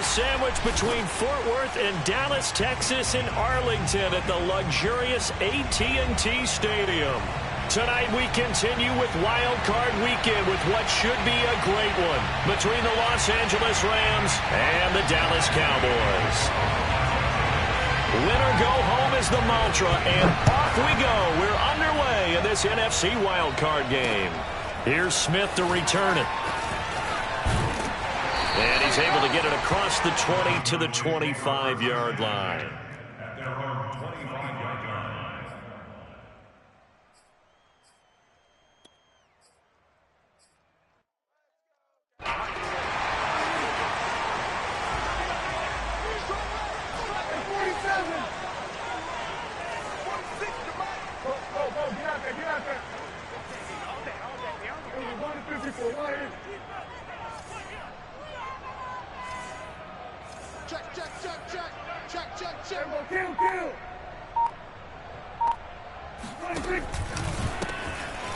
Sandwiched between Fort Worth and Dallas, Texas, and Arlington at the luxurious AT&T Stadium. Tonight we continue with Wild Card Weekend with what should be a great one between the Los Angeles Rams and the Dallas Cowboys. Win or go home is the mantra, and off we go. We're underway in this NFC Wild Card game. Here's Smith to return it. And he's able to get it across the 20 to the 25-yard line.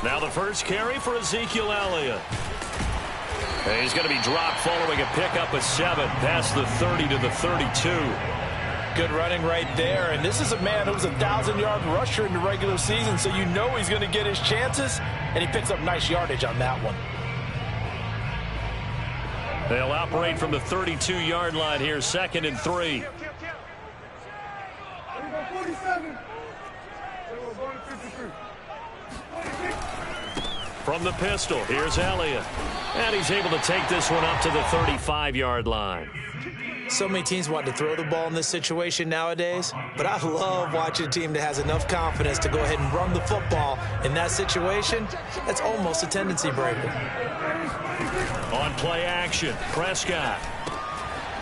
Now the first carry for Ezekiel Elliott. And he's going to be dropped following a pickup of 7 past the 30 to the 32. Good running right there. And this is a man who was a 1,000-yard rusher in the regular season, so you know he's going to get his chances, and he picks up nice yardage on that one. They'll operate from the 32-yard line here, 2nd and 3. From the pistol, here's Elliott. And he's able to take this one up to the 35-yard line. So many teams want to throw the ball in this situation nowadays, but I love watching a team that has enough confidence to go ahead and run the football in that situation. That's almost a tendency breaker. On play action, Prescott.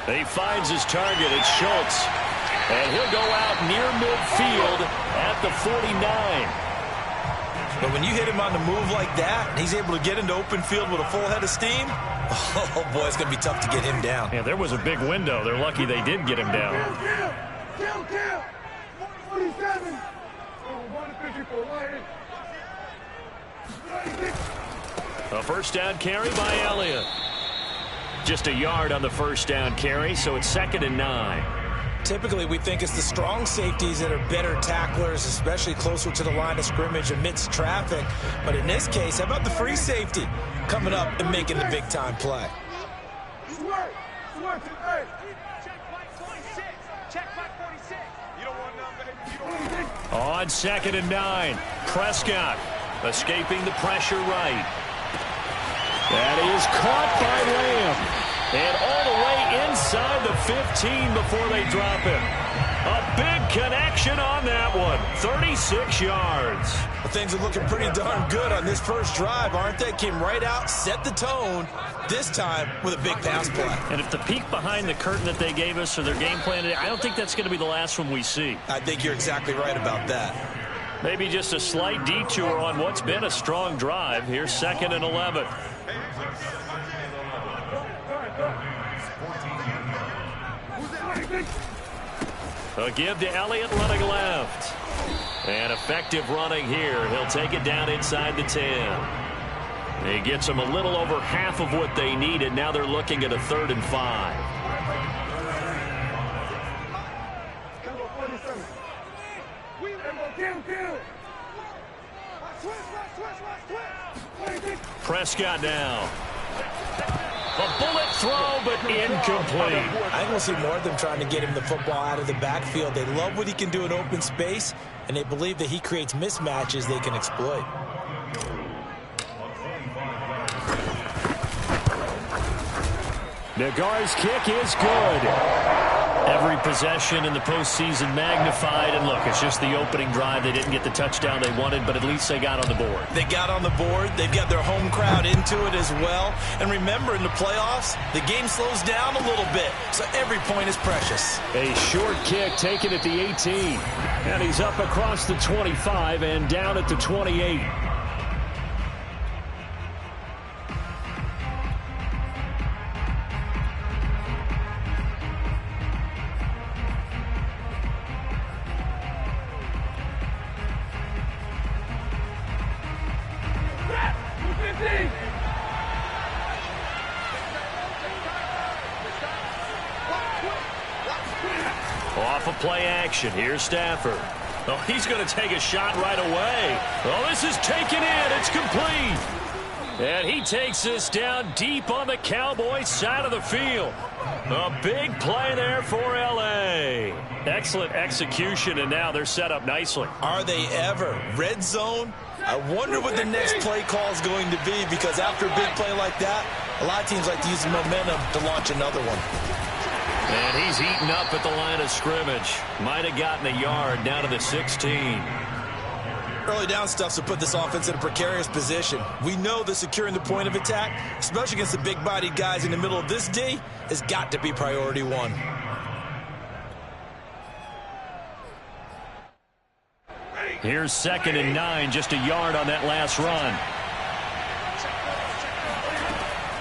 He finds his target. It's Schultz. And he'll go out near midfield at the 49. But when you hit him on the move like that, and he's able to get into open field with a full head of steam, oh, boy, it's going to be tough to get him down. Yeah, there was a big window. They're lucky they did get him down. Kill. 47. A first down carry by Elliott. Just a yard on the first down carry, so it's 2nd and 9. Typically, we think it's the strong safeties that are better tacklers, especially closer to the line of scrimmage amidst traffic. But in this case, how about the free safety coming up and making the big-time play? On 2nd and 9, Prescott escaping the pressure right. That is caught by Lamb. And all the way inside the 15 before they drop him. A big connection on that one. 36 yards. Well, things are looking pretty darn good on this first drive, aren't they? Came right out, set the tone, this time with a big pass play. And if the peek behind the curtain that they gave us or their game plan today, I don't think that's going to be the last one we see. I think you're exactly right about that. Maybe just a slight detour on what's been a strong drive. Here's 2nd and 11. A give to Elliott running left. And effective running here. He'll take it down inside the 10. He gets them a little over half of what they needed. Now they're looking at a 3rd and 5. Prescott now. A bullet throw, but incomplete. I think we'll see more of them trying to get him the football out of the backfield. They love what he can do in open space, and they believe that he creates mismatches they can exploit. Nagar's kick is good. Every possession in the postseason magnified, and look, it's just the opening drive. They didn't get the touchdown they wanted, but at least they got on the board. They got on the board. They've got their home crowd into it as well. And remember, in the playoffs, the game slows down a little bit, so every point is precious. A short kick taken at the 18, and he's up across the 25 and down at the 28. Off of play action. Here's Stafford. Oh, he's going to take a shot right away. Oh, this is taken in. It's complete. And he takes this down deep on the Cowboys side of the field. A big play there for L.A. Excellent execution, and now they're set up nicely. Are they ever? Red zone? I wonder what the next play call is going to be, because after a big play like that, a lot of teams like to use the momentum to launch another one. And he's eaten up at the line of scrimmage. Might have gotten a yard down to the 16. Early down stuff to put this offense in a precarious position. We know that securing the point of attack, especially against the big-bodied guys in the middle of this D, has got to be priority one. Here's 2nd and 9, just a yard on that last run.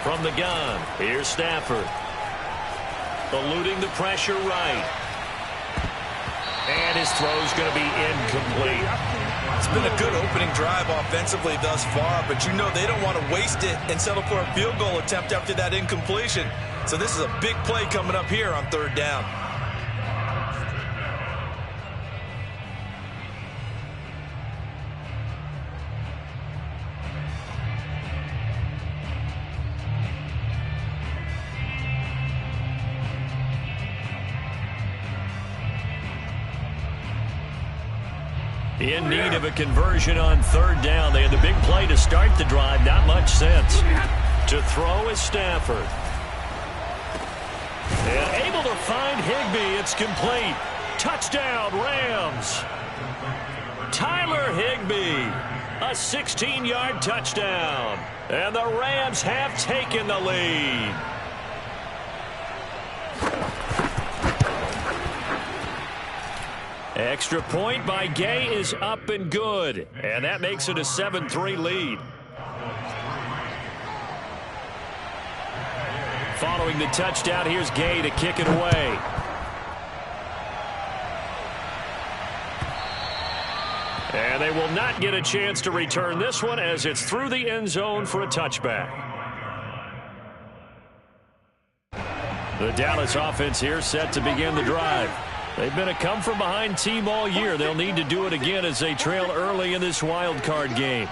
From the gun, here's Stafford. Eluding the pressure right. And his throw's going to be incomplete. It's been a good opening drive offensively thus far, but you know they don't want to waste it and settle for a field goal attempt after that incompletion. So this is a big play coming up here on 3rd down. In need of a conversion on 3rd down. They had the big play to start the drive. Not much sense. To throw is Stafford. And able to find Higbee. It's complete. Touchdown, Rams. Tyler Higbee. A 16-yard touchdown. And the Rams have taken the lead. Extra point by Gay is up and good. And that makes it a 7-3 lead. Following the touchdown, here's Gay to kick it away. And they will not get a chance to return this one as it's through the end zone for a touchback. The Dallas offense here set to begin the drive. They've been a come-from-behind team all year. They'll need to do it again as they trail early in this wild card game.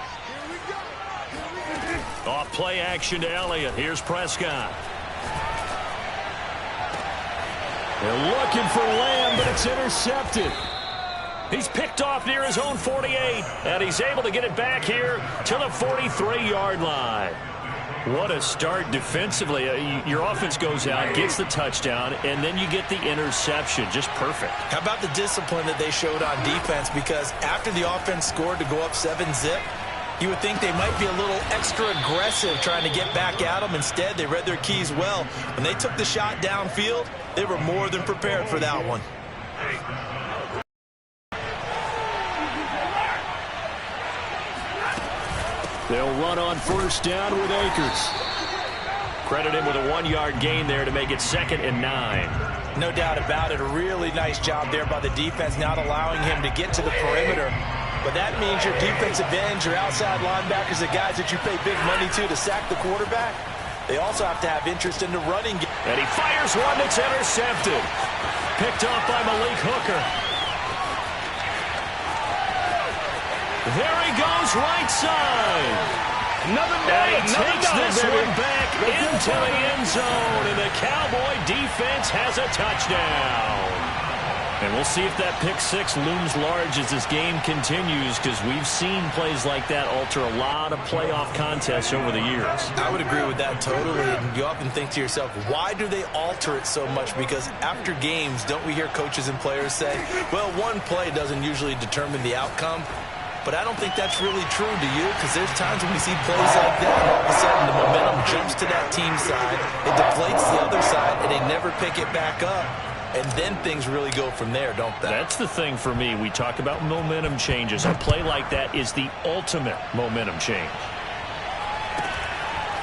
Off play action to Elliott. Here's Prescott. They're looking for Lamb, but it's intercepted. He's picked off near his own 48, and he's able to get it back here to the 43-yard line. What a start defensively. Your offense goes out, gets the touchdown, and then you get the interception. Just perfect. How about the discipline that they showed on defense? Because after the offense scored to go up 7-zip, you would think they might be a little extra aggressive trying to get back at them. Instead, they read their keys well. When they took the shot downfield, they were more than prepared for that one. They'll run on 1st down with Akers. Credit him with a 1-yard gain there to make it 2nd and 9. No doubt about it. A really nice job there by the defense, not allowing him to get to the perimeter. But that means your defensive ends, your outside linebackers, the guys that you pay big money to sack the quarterback, they also have to have interest in the running game. And he fires one that's intercepted. Picked off by Malik Hooker. There he goes, right side. Another day, takes this one back into the end zone, and the Cowboy defense has a touchdown. And we'll see if that pick six looms large as this game continues, because we've seen plays like that alter a lot of playoff contests over the years. I would agree with that totally. And you often think to yourself, why do they alter it so much? Because after games, don't we hear coaches and players say, well, one play doesn't usually determine the outcome? But I don't think that's really true, do you? Because there's times when we see plays like that, and all of a sudden the momentum jumps to that team side, it deflates the other side, and they never pick it back up. And then things really go from there, don't they? That's the thing for me. We talk about momentum changes. A play like that is the ultimate momentum change.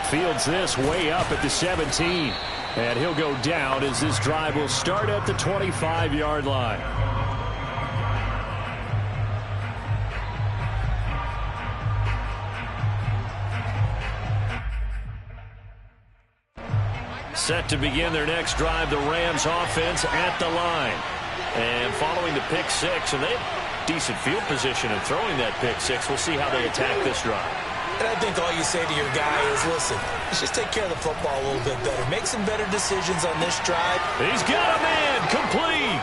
Fields this way up at the 17. And he'll go down as this drive will start at the 25-yard line. Set to begin their next drive, the Rams offense at the line. And following the pick six, and they have decent field position in throwing that pick six. We'll see how they attack this drive. And I think all you say to your guy is, listen, let's just take care of the football a little bit better. Make some better decisions on this drive. He's got a man complete.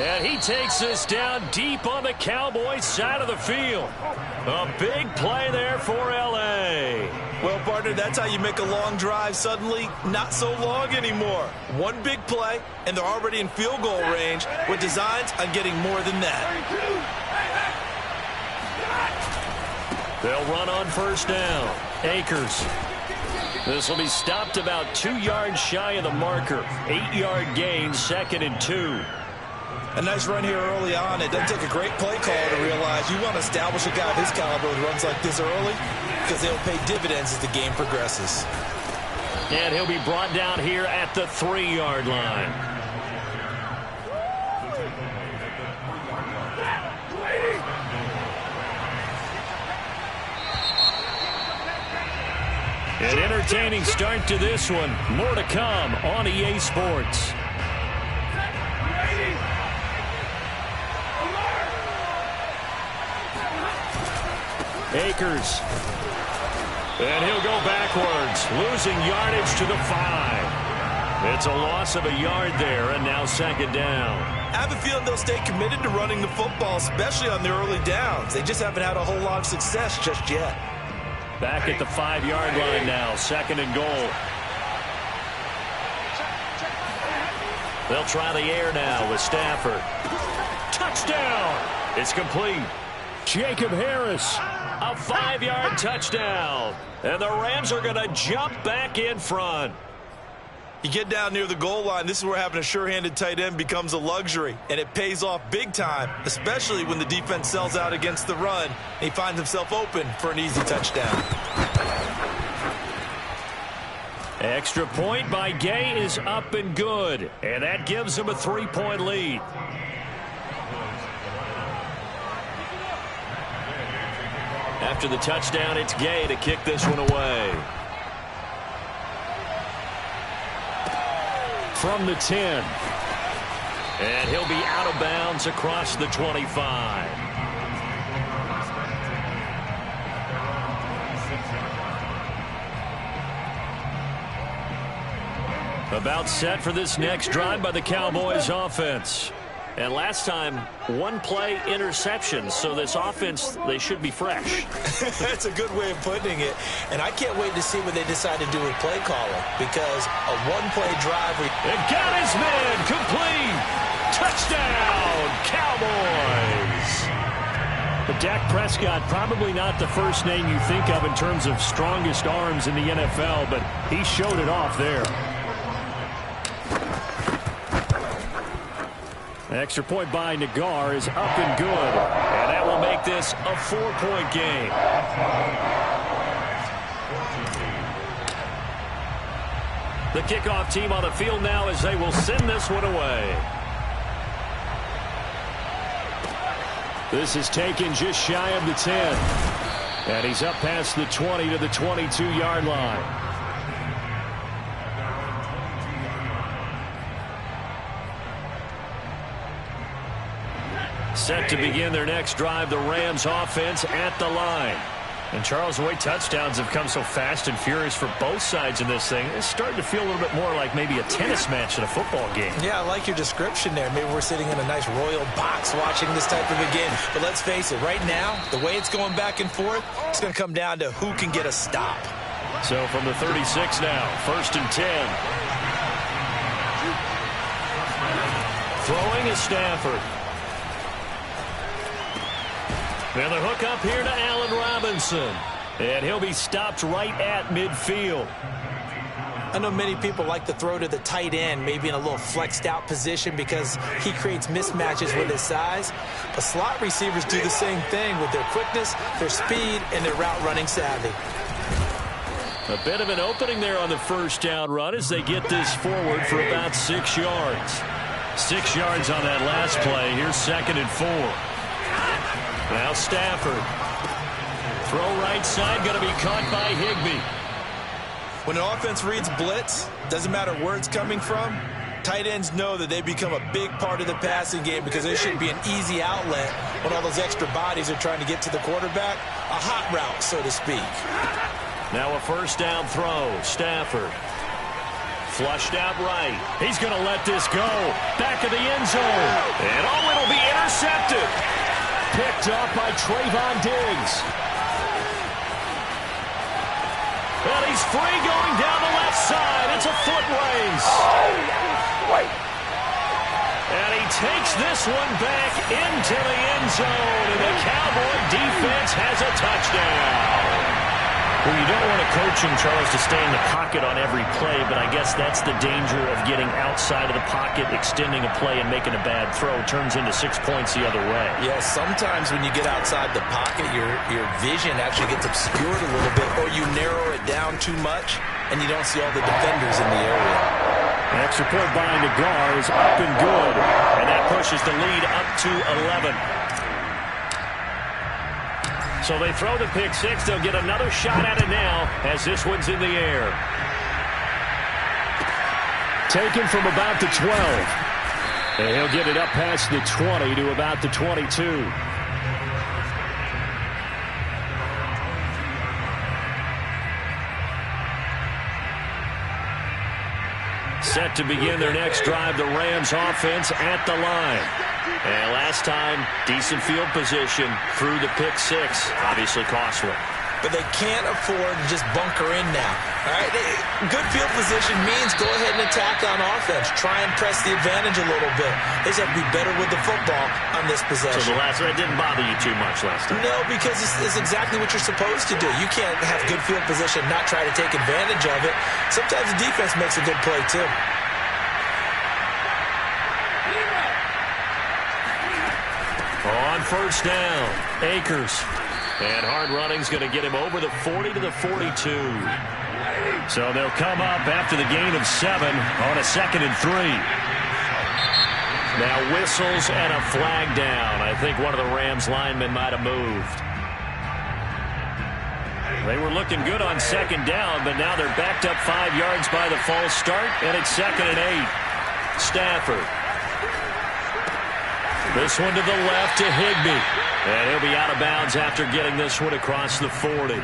And he takes this down deep on the Cowboys side of the field. A big play there for L.A. Well, partner, that's how you make a long drive suddenly not so long anymore. One big play, and they're already in field goal range with designs on getting more than that. They'll run on first down. Akers. This will be stopped about 2 yards shy of the marker. 8-yard gain, 2nd and 2. A nice run here early on. It doesn't take a great play caller to realize you want to establish a guy of his caliber who runs like this early, because they'll pay dividends as the game progresses. And he'll be brought down here at the 3-yard line. An entertaining start to this one. More to come on EA Sports. Akers. And he'll go backwards, losing yardage to the 5. It's a loss of a yard there, and now 2nd down. I have a feeling they'll stay committed to running the football, especially on the early downs. They just haven't had a whole lot of success just yet. Back at the 5-yard line now, 2nd and goal. They'll try the air now with Stafford. Touchdown! It's complete. Jacob Harris. A 5-yard touchdown. And the Rams are going to jump back in front. You get down near the goal line, this is where having a sure-handed tight end becomes a luxury. And it pays off big time, especially when the defense sells out against the run. And he finds himself open for an easy touchdown. Extra point by Gay is up and good. And that gives him a 3-point lead. After the touchdown, it's Gay to kick this one away. From the 10. And he'll be out of bounds across the 25. About set for this next drive by the Cowboys offense. And last time, 1-play interception. So this offense, they should be fresh. That's a good way of putting it. And I can't wait to see what they decide to do with play calling. Because a 1-play drive. And got his man complete. Touchdown, Cowboys. But Dak Prescott, probably not the first name you think of in terms of strongest arms in the NFL. But he showed it off there. Extra point by Nagar is up and good. And that will make this a 4-point game. The kickoff team on the field now as they will send this one away. This is taken just shy of the 10. And he's up past the 20 to the 22-yard line. Set to begin their next drive, the Rams offense at the line. And, Charles, the way touchdowns have come so fast and furious for both sides in this thing, it's starting to feel a little bit more like maybe a tennis match in a football game. Yeah, I like your description there. Maybe we're sitting in a nice royal box watching this type of a game. But let's face it, right now, the way it's going back and forth, it's going to come down to who can get a stop. So from the 36 now, 1st and 10. Throwing is Stafford. And the hook up here to Allen Robinson. And he'll be stopped right at midfield. I know many people like to throw to the tight end, maybe in a little flexed out position because he creates mismatches with his size. But slot receivers do the same thing with their quickness, their speed, and their route running savvy. A bit of an opening there on the first down run as they get this forward for about 6 yards. 6 yards on that last play. Here's 2nd and 4. Now Stafford. Throw right side, going to be caught by Higbee. When an offense reads blitz, doesn't matter where it's coming from, tight ends know that they become a big part of the passing game because there should be an easy outlet when all those extra bodies are trying to get to the quarterback. A hot route, so to speak. Now a first down throw. Stafford. Flushed out right. He's going to let this go. Back of the end zone. And it'll be intercepted. Picked up by Trayvon Diggs. Well, he's free going down the left side. It's a foot race. And he takes this one back into the end zone. And the Cowboy defense has a touchdown. Well, you don't want to coach him, Charles, to stay in the pocket on every play, but I guess that's the danger of getting outside of the pocket, extending a play, and making a bad throw. Turns into 6 points the other way. Yeah, sometimes when you get outside the pocket, your vision actually gets obscured a little bit, or you narrow it down too much, and you don't see all the defenders in the area. An extra point behind the guard is up and good, and that pushes the lead up to 11. So they throw the pick six. They'll get another shot at it now as this one's in the air. Taken from about the 12. And he'll get it up past the 20 to about the 22. Set to begin their next drive, the Rams offense at the line. And last time, decent field position through the pick six. Obviously costly. But they can't afford to just bunker in now. All right, good field position means go ahead and attack on offense. Try and press the advantage a little bit. They just have to be better with the football on this possession. So the last one didn't bother you too much last time? No, because it's exactly what you're supposed to do. You can't have good field position and not try to take advantage of it. Sometimes the defense makes a good play, too. On first down, Akers. And hard running's going to get him over the 40 to the 42. So they'll come up after the gain of 7 on a 2nd and 3. Now whistles and a flag down. I think one of the Rams linemen might have moved. They were looking good on 2nd down, but now they're backed up 5 yards by the false start, and it's 2nd and 8. Stafford. This one to the left to Higbee. And he'll be out of bounds after getting this one across the 40.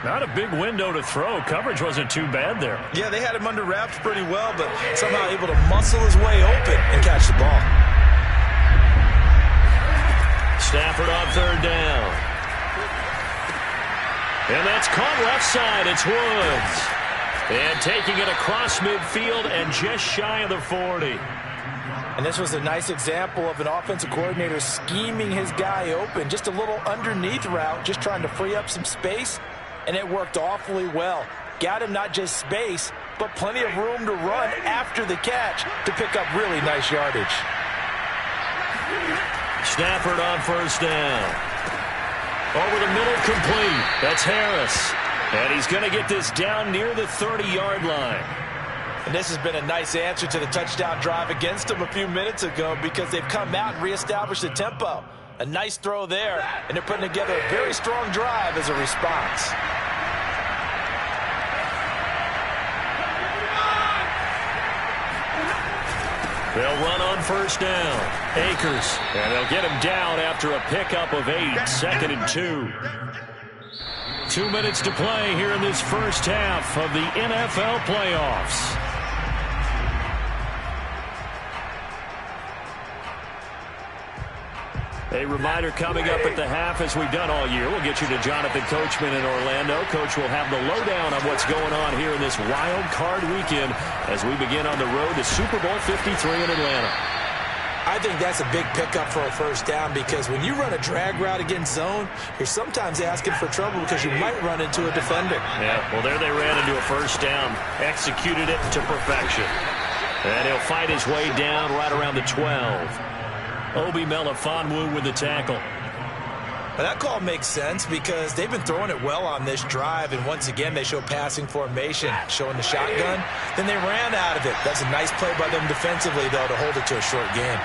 Not a big window to throw. Coverage wasn't too bad there. Yeah, they had him under wraps pretty well, but somehow able to muscle his way open and catch the ball. Stafford on 3rd down. And that's caught left side. It's Woods. And taking it across midfield and just shy of the 40. And this was a nice example of an offensive coordinator scheming his guy open. Just a little underneath route, just trying to free up some space, and it worked awfully well. Got him not just space, but plenty of room to run after the catch to pick up really nice yardage. Stafford on 1st down. Over the middle, complete. That's Harris. And he's going to get this down near the 30-yard line. And this has been a nice answer to the touchdown drive against them a few minutes ago because they've come out and reestablished the tempo. A nice throw there, and they're putting together a very strong drive as a response. They'll run on 1st down. Akers. And they'll get him down after a pickup of 8. 2nd and 2. 2 minutes to play here in this first half of the NFL playoffs. A reminder coming up at the half, as we've done all year. We'll get you to Jonathan Coachman in Orlando. Coach will have the lowdown on what's going on here in this wild card weekend as we begin on the road to Super Bowl 53 in Atlanta. I think that's a big pickup for a first down, because when you run a drag route against zone, you're sometimes asking for trouble because you might run into a defender. Yeah, well, there they ran into a first down, executed it to perfection. And he'll fight his way down right around the 12. Obi Melifonwu with the tackle. But that call makes sense because they've been throwing it well on this drive, and once again they show passing formation, showing the shotgun. Then they ran out of it. That's a nice play by them defensively, though, to hold it to a short game.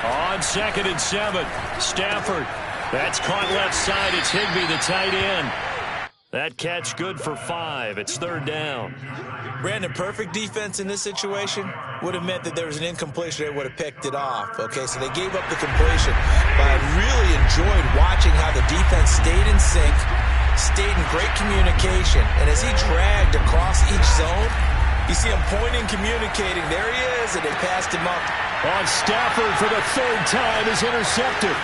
On 2nd and 7, Stafford. That's caught left side. It's Higbee, the tight end. That catch good for 5. It's 3rd down. Brandon, perfect defense in this situation would have meant that there was an incompletion. They would have picked it off. Okay, so they gave up the completion. But I really enjoyed watching how the defense stayed in sync, stayed in great communication. And as he dragged across each zone, you see him pointing, communicating. There he is, and they passed him up. On Stafford for the 3rd time is intercepted.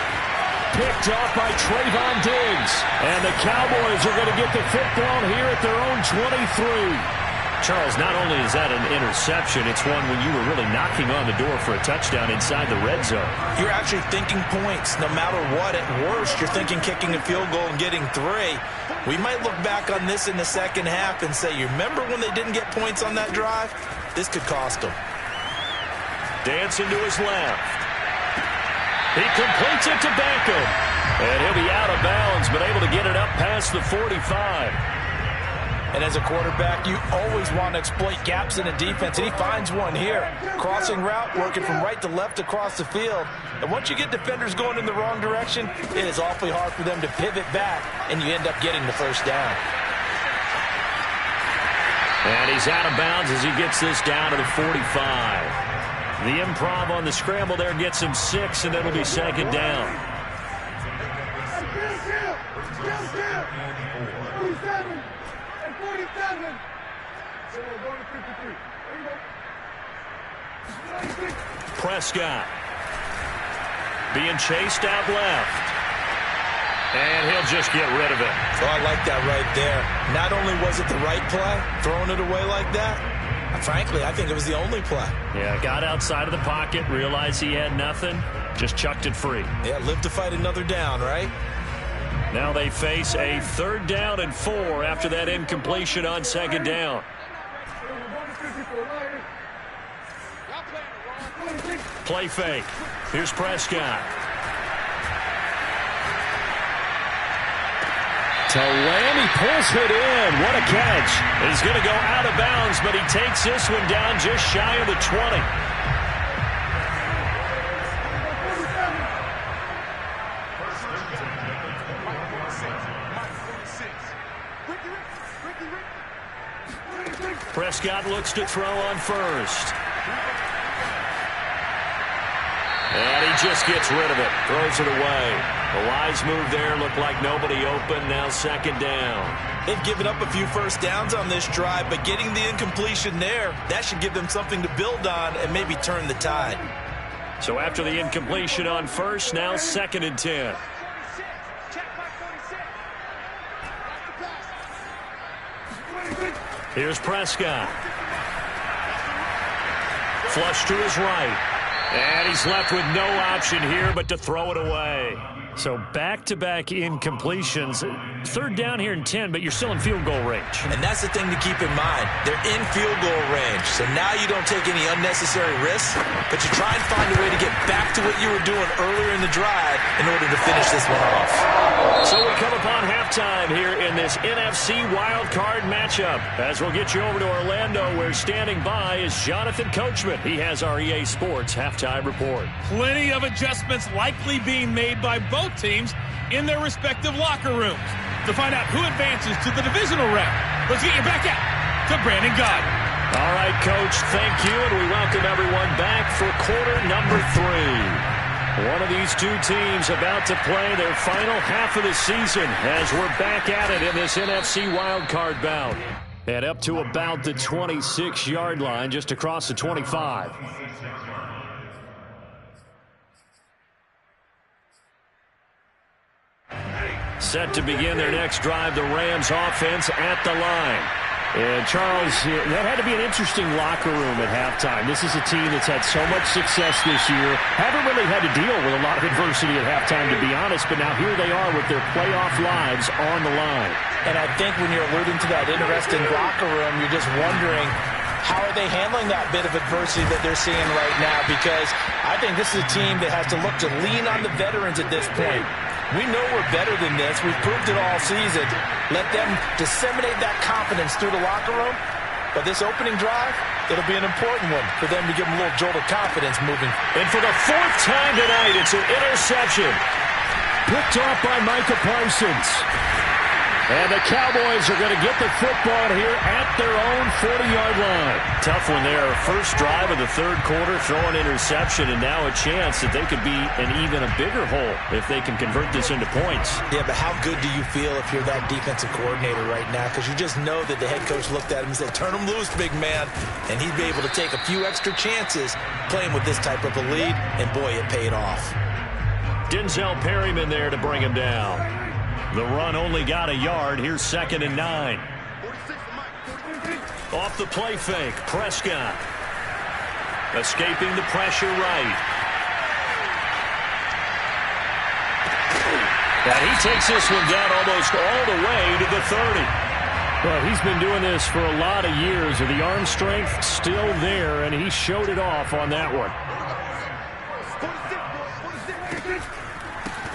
Picked off by Trayvon Diggs. And the Cowboys are going to get the football here at their own 23. Charles, not only is that an interception, it's one when you were really knocking on the door for a touchdown inside the red zone. You're actually thinking points. No matter what, at worst, you're thinking kicking a field goal and getting 3. We might look back on this in the second half and say, you remember when they didn't get points on that drive? This could cost them. Dancing to his left. He completes it to Beckham. And he'll be out of bounds, but able to get it up past the 45. And as a quarterback, you always want to exploit gaps in the defense, and he finds one here. Crossing route, working from right to left across the field. And once you get defenders going in the wrong direction, it is awfully hard for them to pivot back, and you end up getting the first down. And he's out of bounds as he gets this down to the 45. The improv on the scramble there gets him 6, and it'll be 2nd down. 47. Prescott being chased out left. And he'll just get rid of it. Oh, I like that right there. Not only was it the right play, throwing it away like that, frankly, I think it was the only play. Yeah, got outside of the pocket, realized he had nothing, just chucked it free. Yeah, live to fight another down, right? Now they face a 3rd down and 4 after that incompletion on 2nd down. Play fake. Here's Prescott. To Lamb, he pulls it in. What a catch. He's going to go out of bounds, but he takes this one down just shy of the 20. Prescott looks to throw on 1st. And he just gets rid of it. Throws it away. A wise move there. Looked like nobody open. Now 2nd down. They've given up a few first downs on this drive, but getting the incompletion there, that should give them something to build on and maybe turn the tide. So after the incompletion on 1st, now 2nd and 10. Here's Prescott. Flush to his right. And he's left with no option here but to throw it away. So back-to-back incompletions. 3rd down here in 10, but you're still in field goal range. And that's the thing to keep in mind. They're in field goal range. So now you don't take any unnecessary risks, but you try and find a way to get back to what you were doing earlier in the drive in order to finish this one off. So we come upon halftime here in this NFC wildcard matchup. As we'll get you over to Orlando, where standing by is Jonathan Coachman. He has our EA Sports halftime report. Plenty of adjustments likely being made by both teams in their respective locker rooms. To find out who advances to the divisional round, let's get you back out to Brandon Gaudin. All right, Coach, thank you, and we welcome everyone back for quarter number 3. One of these two teams about to play their final half of the season as we're back at it in this NFC wildcard bout. And up to about the 26-yard line, just across the 25. Set to begin their next drive, the Rams offense at the line. And, Charles, that had to be an interesting locker room at halftime. This is a team that's had so much success this year. Haven't really had to deal with a lot of adversity at halftime, to be honest. But now here they are with their playoff lives on the line. And I think when you're alluding to that interesting locker room, you're just wondering, how are they handling that bit of adversity that they're seeing right now? Because I think this is a team that has to look to lean on the veterans at this point. We know we're better than this. We've proved it all season. Let them disseminate that confidence through the locker room. But this opening drive, it'll be an important one for them to give them a little jolt of confidence moving. And for the fourth time tonight, it's an interception. Picked off by Micah Parsons. And the Cowboys are going to get the football here at their own 40-yard line. Tough one there. First drive of the third quarter, throw an interception, and now a chance that they could be an even a bigger hole if they can convert this into points. Yeah, but how good do you feel if you're that defensive coordinator right now? Because you just know that the head coach looked at him and said, turn him loose, big man. And he'd be able to take a few extra chances playing with this type of a lead, and boy, it paid off. Denzel Perryman there to bring him down. The run only got a yard. Here's 2nd and 9. Off the play fake, Prescott. Escaping the pressure right. And he takes this one down almost all the way to the 30. Well, he's been doing this for a lot of years, and the arm strength still there, and he showed it off on that one.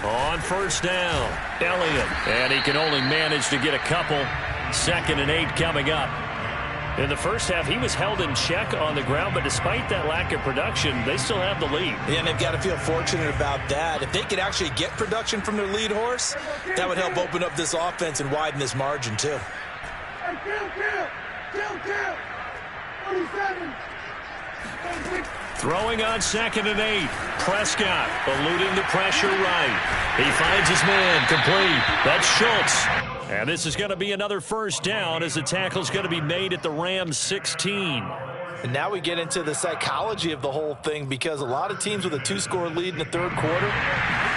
On first down, Elliott. And he can only manage to get a couple. 2nd and 8 coming up. In the first half, he was held in check on the ground, but despite that lack of production, they still have the lead. Yeah, and they've got to feel fortunate about that. If they could actually get production from their lead horse, that would help open up this offense and widen this margin, too. Throwing on 2nd and 8. Prescott eluding the pressure right. He finds his man complete. That's Schultz. And this is going to be another first down as the tackle's going to be made at the Rams 16. And now we get into the psychology of the whole thing, because a lot of teams with a 2-score lead in the third quarter,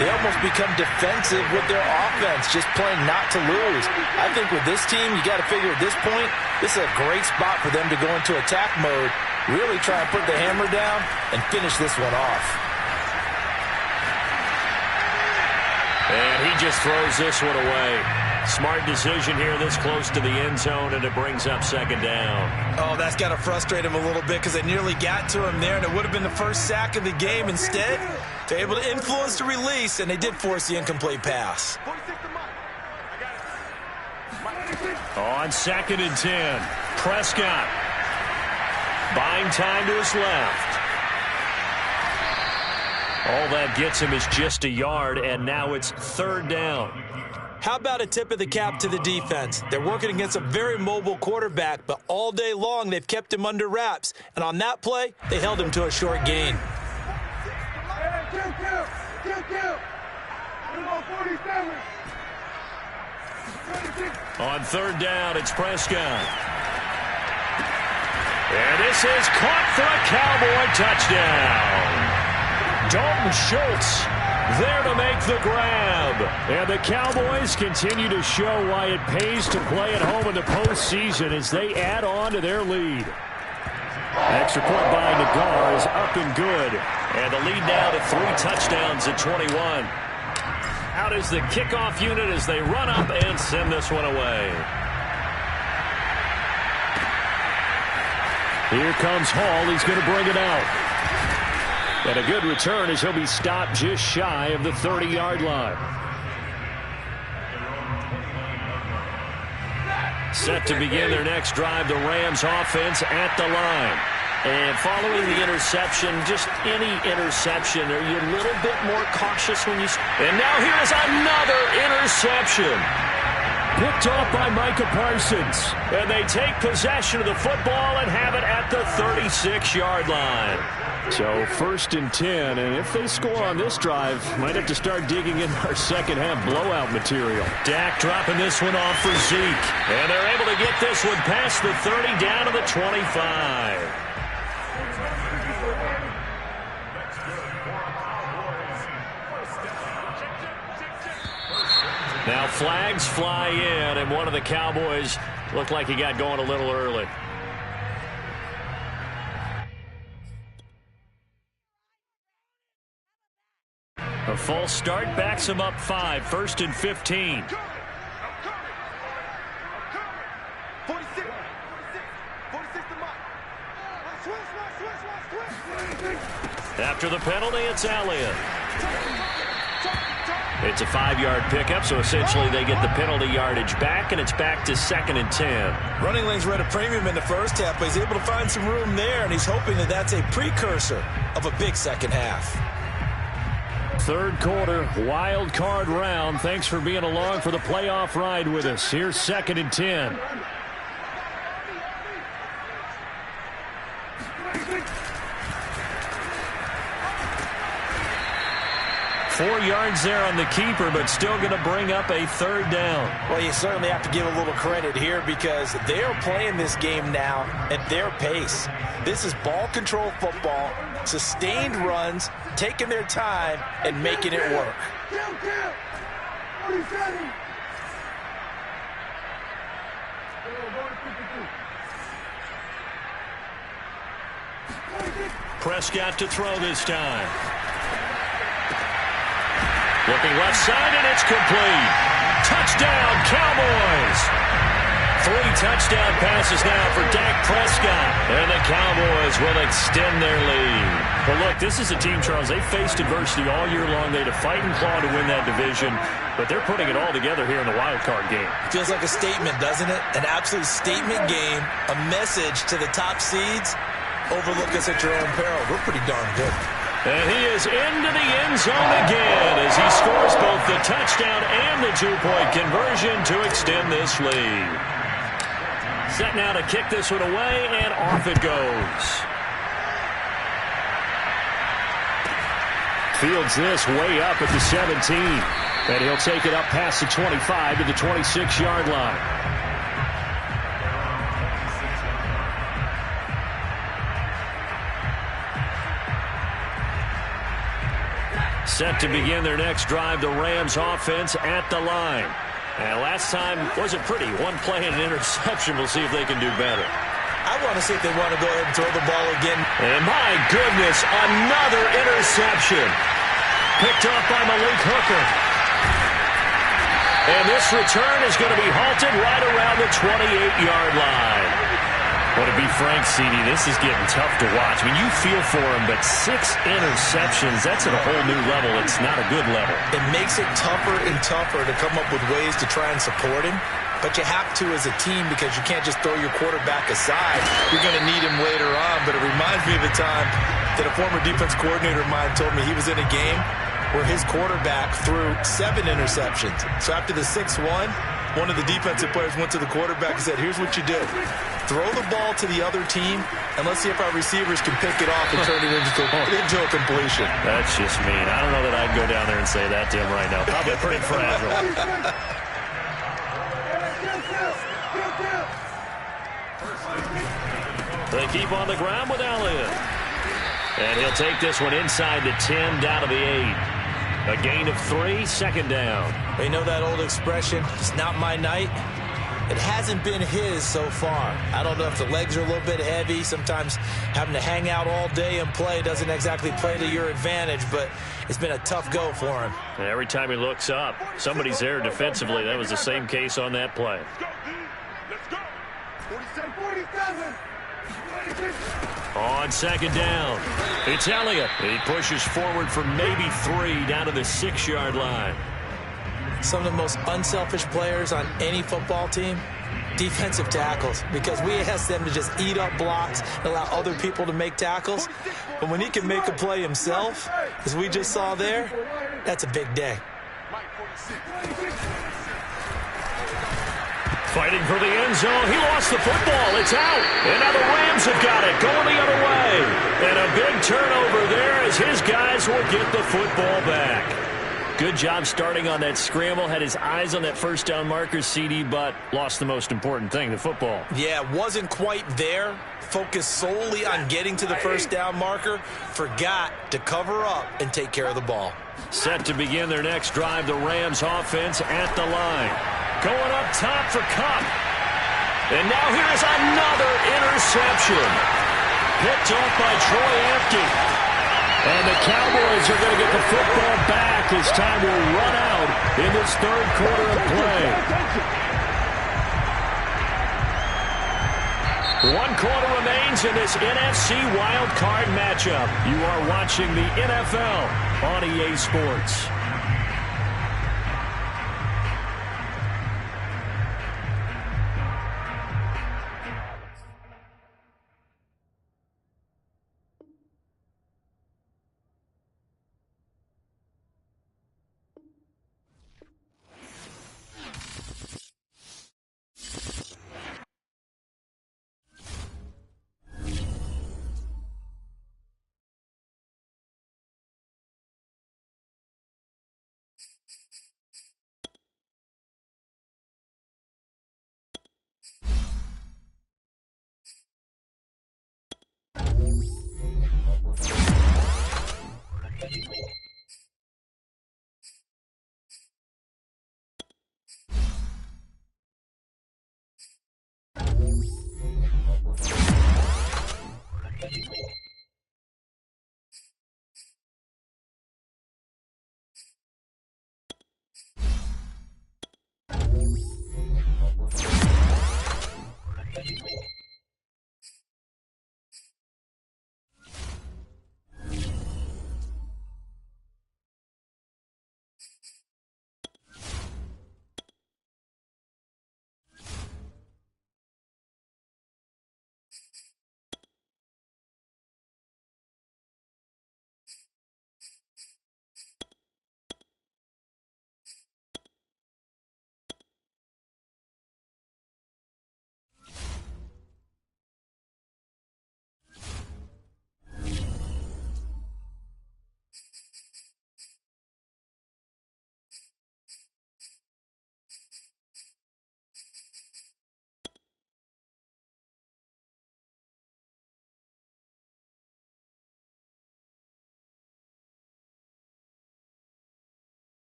they almost become defensive with their offense, just playing not to lose. I think with this team, you got to figure at this point, this is a great spot for them to go into attack mode, really try and put the hammer down and finish this one off. And he just throws this one away. Smart decision here this close to the end zone, and it brings up 2nd down. Oh, that's got to frustrate him a little bit, because they nearly got to him there, and it would have been the first sack of the game. Instead, they're able to influence the release, and they did force the incomplete pass. On 2nd and 10, Prescott buying time to his left. All that gets him is just a yard, and now it's 3rd down. How about a tip of the cap to the defense? They're working against a very mobile quarterback, but all day long they've kept him under wraps. And on that play, they held him to a short gain. On 3rd down, it's Prescott. And this is caught for a Cowboy touchdown. Dalton Schultz there to make the grab. And the Cowboys continue to show why it pays to play at home in the postseason as they add on to their lead. Extra point by Nagar is up and good. And the lead now to 3 touchdowns at 21. Out is the kickoff unit as they run up and send this one away. Here comes Hall. He's going to bring it out. And a good return as he'll be stopped just shy of the 30-yard line. Set to begin their next drive, the Rams offense at the line. And following the interception, just any interception, are you a little bit more cautious when you... And now here's another interception. Picked off by Micah Parsons. And they take possession of the football and have it at the 36-yard line. So 1st and 10, and if they score on this drive, might have to start digging in our second-half blowout material. Dak dropping this one off for Zeke. And they're able to get this one past the 30 down to the 25. Now flags fly in, and one of the Cowboys looked like he got going a little early. A false start backs him up 5, 1st and 15. After the penalty, it's Elliott. It's a 5-yard pickup, so essentially they get the penalty yardage back, and it's back to 2nd and 10. Running lanes were at a premium in the first half, but he's able to find some room there, and he's hoping that that's a precursor of a big second half. 3rd quarter, wild card round. Thanks for being along for the playoff ride with us. Here's 2nd and 10. Four yards there on the keeper, but still going to bring up a 3rd down. Well, you certainly have to give a little credit here because they are playing this game now at their pace. This is ball control football, sustained runs, taking their time, and making it work. Prescott to throw this time. Looking left side, and it's complete. Touchdown, Cowboys. 3 touchdown passes now for Dak Prescott. And the Cowboys will extend their lead. But look, this is a team, Charles, they faced adversity all year long. They had to fight and claw to win that division. But they're putting it all together here in the wild card game. Feels like a statement, doesn't it? An absolute statement game. A message to the top seeds. Overlook us at your own peril. We're pretty darn good. And he is into the end zone again as he scores both the touchdown and the 2-point conversion to extend this lead. Set now to kick this one away, and off it goes. Fields this way up at the 17. And he'll take it up past the 25 to the 26-yard line. Set to begin their next drive, the Rams offense at the line. And last time wasn't pretty. One play and an interception. We'll see if they can do better. I want to see if they want to go ahead and throw the ball again. And my goodness, another interception. Picked off by Malik Hooker. And this return is going to be halted right around the 28-yard line. Well, to be frank, CD, this is getting tough to watch. I mean, you feel for him, but 6 interceptions, that's at a whole new level. It's not a good level. It makes it tougher and tougher to come up with ways to try and support him. But you have to as a team because you can't just throw your quarterback aside. You're going to need him later on. But it reminds me of a time that a former defense coordinator of mine told me he was in a game where his quarterback threw 7 interceptions. So after the 6-1, one of the defensive players went to the quarterback and said, here's what you do. Throw the ball to the other team, and let's see if our receivers can pick it off and turn it into a completion. That's just mean. I don't know that I'd go down there and say that to him right now. Probably pretty fragile. They keep on the ground with Elliott. And he'll take this one inside the 10, down to the 8. A gain of 3, 2nd down. They know that old expression, it's not my night. It hasn't been his so far. I don't know if the legs are a little bit heavy. Sometimes having to hang out all day and play doesn't exactly play to your advantage, but it's been a tough go for him. And every time he looks up, somebody's there defensively. That was the same case on that play. Let's go. 47. On 2nd down, it's Elliott. He pushes forward for maybe 3 down to the 6-yard line. Some of the most unselfish players on any football team, defensive tackles, because we ask them to just eat up blocks and allow other people to make tackles. But when he can make a play himself, as we just saw there, that's a big day. Fighting for the end zone. He lost the football. It's out. And now the Rams have got it. Going the other way. And a big turnover there as his guys will get the football back. Good job starting on that scramble. Had his eyes on that first down marker, CD, but lost the most important thing, the football. Yeah, wasn't quite there. Focused solely on getting to the first down marker. Forgot to cover up and take care of the ball. Set to begin their next drive, the Rams offense at the line. Going up top for Kupp. And now here's another interception. Picked off by Troy Apke. And the Cowboys are going to get the football back as time will run out in this third quarter of play. 1 quarter remains in this NFC Wild Card matchup. You are watching the NFL on EA Sports.